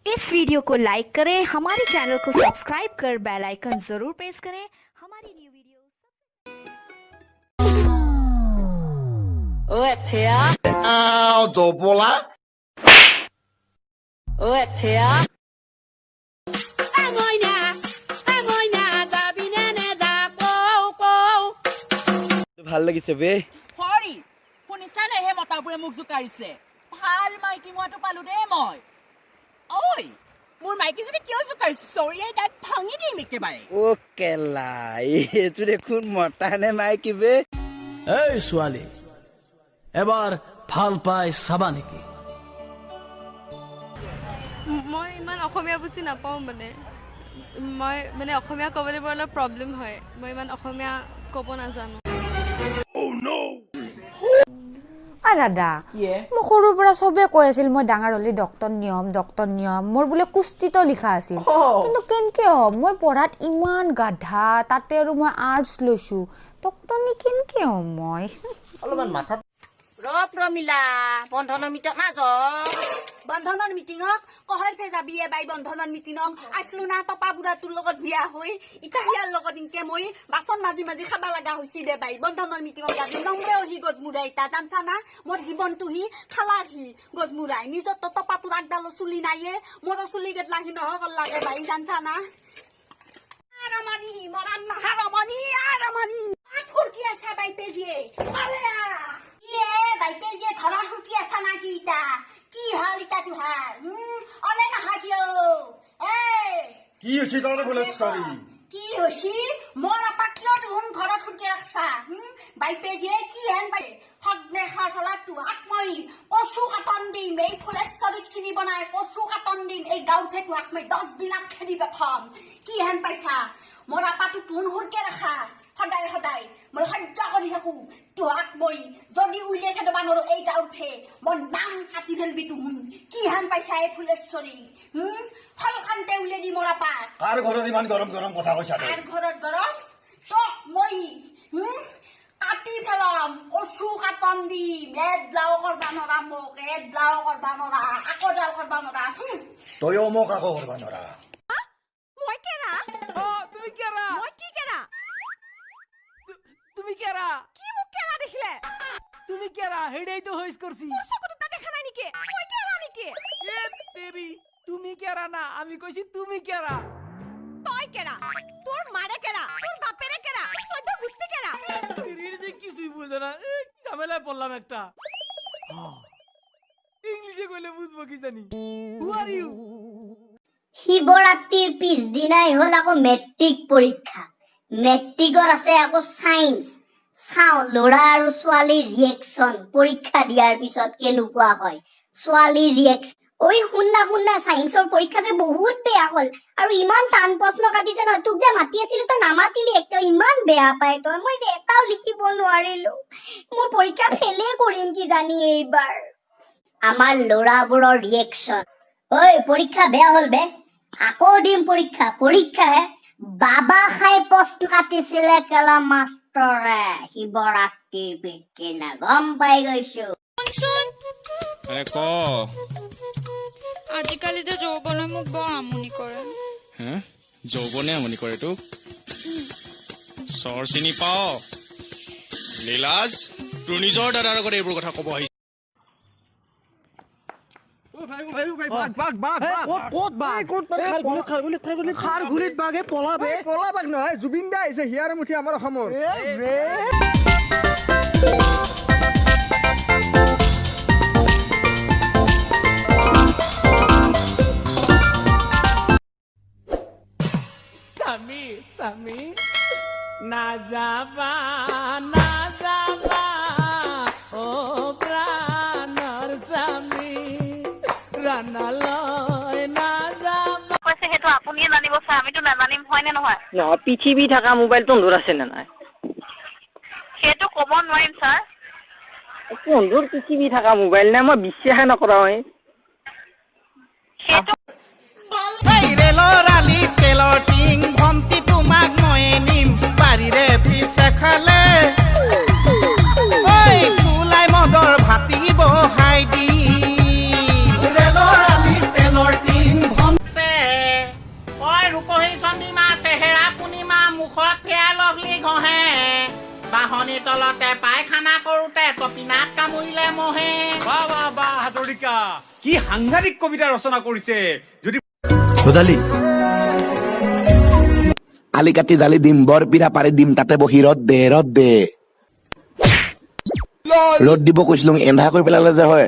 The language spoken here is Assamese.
इस वीडियो को लाइक करें, हमारे चैनल को सब्सक्राइब कर बेल आइकन जरूर प्रेस करें हमारी new video. Oi, Thea.做波啦！ Oi, Thea. ভাল লাগিছে বে হৰি শুনিছা নে হে মতাবোৰে মোক জোকাৰিছে ভাল মাইকী মইটো পালো দেই মই ঐ মোৰ মাইকী যদি কিয় জোকাৰিছে চৰিয়াই দাঁত ভাঙি দিম একেবাৰে ও কেলা এইটো দেখোন মতা নে মাইকী বে এই ছোৱালী এবাৰ ভাল পাই চাবা নেকি মই ইমান অসমীয়া বুজি নাপাওঁ মানে অসমীয়া ক'বলৈ বৰ অলপ প্ৰব্লেম হয় মই ইমান অসমীয়া ক'ব নাজানো দাদা মোক সৰুৰ পৰা চবে কৈ আছিল মই ডাঙৰ হলে ডক্তৰ নিয়ম মোৰ বোলে কুস্তিতো লিখা আছিল কিন্তু কেনকে হ'ম মই পঢ়াত ইমান গাধা তাতে আৰু মই আৰ্টছ লৈছো ডক্তৰ নি কেনকে হ'ম মই অলপমান মাথাত ৰমিলা বন্ধনৰ মিটিং নায বন্ধনৰ মিটিঙক কহৰ ফে যাবি বাই বন্ধনৰ মিটিঙক আইছলো না টপা বুঢ়া তোৰ লগত বিয়া হৈ ইটাহিয়াৰ লগত ইনকে মই বাচন মাজি মাজি খাবা লগা হৈছি দে বাই বন্ধনৰ মিটিঙত যাবি নম্বৰে অহি গজমুৰাই তা জানছা না মোৰ জীৱনটো হি খালাহি গজমুৰাই নিজৰ টপা তোৰ আগডাল চুলি নাইয়ে মোৰ চুলি গেটলাহি নহক লাগে বাই জানছা না আৰামানি মৰান হাৰামানি আৰামানি ফুৰকি আছে বাই পেজিয়ে আলে বাইপে যে ঘৰৰ সুকি আছা নাকি ইটা কি হল ইটা তোহাৰ অলে নাহা কিয় কি হৈছে তহঁতে ফুলেশ্বৰী কি হৈছি মোৰ আপা কিয় তোহন ঘৰত সুকি ৰাখছা বাইপে যে কি হেন বাই সদনে খৰচলা তোহাক মই কচু কাটন দিম এই ফুলেশ্বৰীক চিনি বনাই কচু কাটন দিম এই গাঁৱতে তোহাক মই 10 দিনত খেদি পঠাম কি হেন পাইছা মোৰ আপাটো তোহন সুৰকে ৰাখা সদায় সদায় মই সহ্য কৰি থাকো তোহাক মই যদি উলিয়াই খেদবা নোৱাৰো এই গাঁৱতে মোৰ নাম কাটি ফেলবি তুহুন কি হান পাইছা এই ফুলেশ্বৰী ফলকান্তে উলিয়াই দি মোৰ আপা কাৰ ঘৰত ইমান গৰম গৰম কথা কৈছা কাৰ ঘৰত গৰম চক মই কাটি ফেলাম কচু কাটন দিম এডলাও কৰবা নৰা মোক এডলাও কৰবা নৰা আকৌ ডাল কৰবা নৰা তইও মোক আকৌ কৰবা নৰা মই কেৰা তুমি কেৰা মই কি কেৰা তুমি কেৰা কি মোক কেৰা দেখিলে তুমি কেৰা হেডেই তো হইছ কৰছি মোৰ চকুত তা দেখা নাই নেকি মই কেৰা নেকি এ তেৰি তুমি কেৰা না আমি কইছি তুমি কেৰা তই কেৰা তোৰ মাৰে কেৰা তোৰ বাপেৰে কেৰা সদ্য গুস্তি কেৰা তেরির যে কিছুই বুঝে না ঝামেলায় পড়লাম একটা ইংলিশে কইলে বুঝবো কি জানি হু আর ইউ শিৱৰাত্ৰিৰ পিছদিনাই হ'ল আকৌ মেট্ৰিক পৰীক্ষা মেট্ৰিকৰ আছে আকৌ সায়েন্স চাও ল'ৰা আৰু ছোৱালীৰ ৰিয়েকচন পৰীক্ষা দিয়াৰ পিছত কেনেকুৱা হয় ছোৱালীৰ ৰিয়েকচন ঐ শুনা সায়েন্সৰ পৰীক্ষা যে বহুত বেয়া হ'ল আৰু ইমান টান প্ৰশ্ন কাটিছে নহয় তোক যে মাতি আছিল তই নামাতিলি একদম ইমান বেয়া পাই তই মই যে এটাও লিখিব নোৱাৰিলো মোৰ পৰীক্ষা ফেলে কৰিম কি জানি এইবাৰ আমাৰ ল'ৰাবোৰৰ ৰিয়েকচন ঐ পৰীক্ষা বেয়া হ'ল বে আকৌ দিম পৰীক্ষা হে বাবা খাই প্ৰশ্ন কাটিছিলে কেলা মাষ্টৰে শিৱৰাত্ৰিৰ পিছদিনা গম পাই গৈছো আজিকালি যে যৌৱনে মোক বৰ আমনি কৰে যৌৱনে আমনি কৰে তোক চৰ চিনি পাও লীলাজ তোৰ নিজৰ দাদাৰ আগত এইবোৰ কথা ক'ব আহিছে খাৰঘুলিত বাঘে পলাবে পলা বাঘ নহয় জুবিন দা আহিছে হিয়াৰ মুঠি আমাৰ অসমৰ স্বামী না যাবা ও প্ৰাণৰ স্বামী ৰানালয় না যাবা কৈছে সেইটো আপুনিয়ে জানিব ছাৰ আমিতো নাজানিম হয় নে নহয় নহয় পৃথিৱী থকা মোবাইল তন্দুৰ আছে নে নাই সেইটো ক'ব নোৱাৰিম ছাৰ তন্দুৰ পৃথিৱী থকা মোবাইল নাই মই বিশ্বাসে নকৰা হয় সেইটো ৰেলৰ আলি তেলৰ টিং ভন্তি তোমাক মই নিম পাৰিৰে পিছে খালে ঐ চুলাই মদৰ ভাতি বহাই দি ৰেলৰ আলি তেলৰ টিং ঘঁহে বাহনি তলতে পায়খানা কৰোতে তপিনাত কামুৰিলে মহে বাহ বাহ বাহ হাতৰিকা কি সাংঘাতিক কবিতা ৰচনা কৰিছে যদি বুজালি আলি কাটি জালি দিম বৰ পিৰা পাৰি দিম তাতে বহি ৰদ দে ৰদ দিব কৈছিলো এন্ধা কৰি পেলালে যে হয়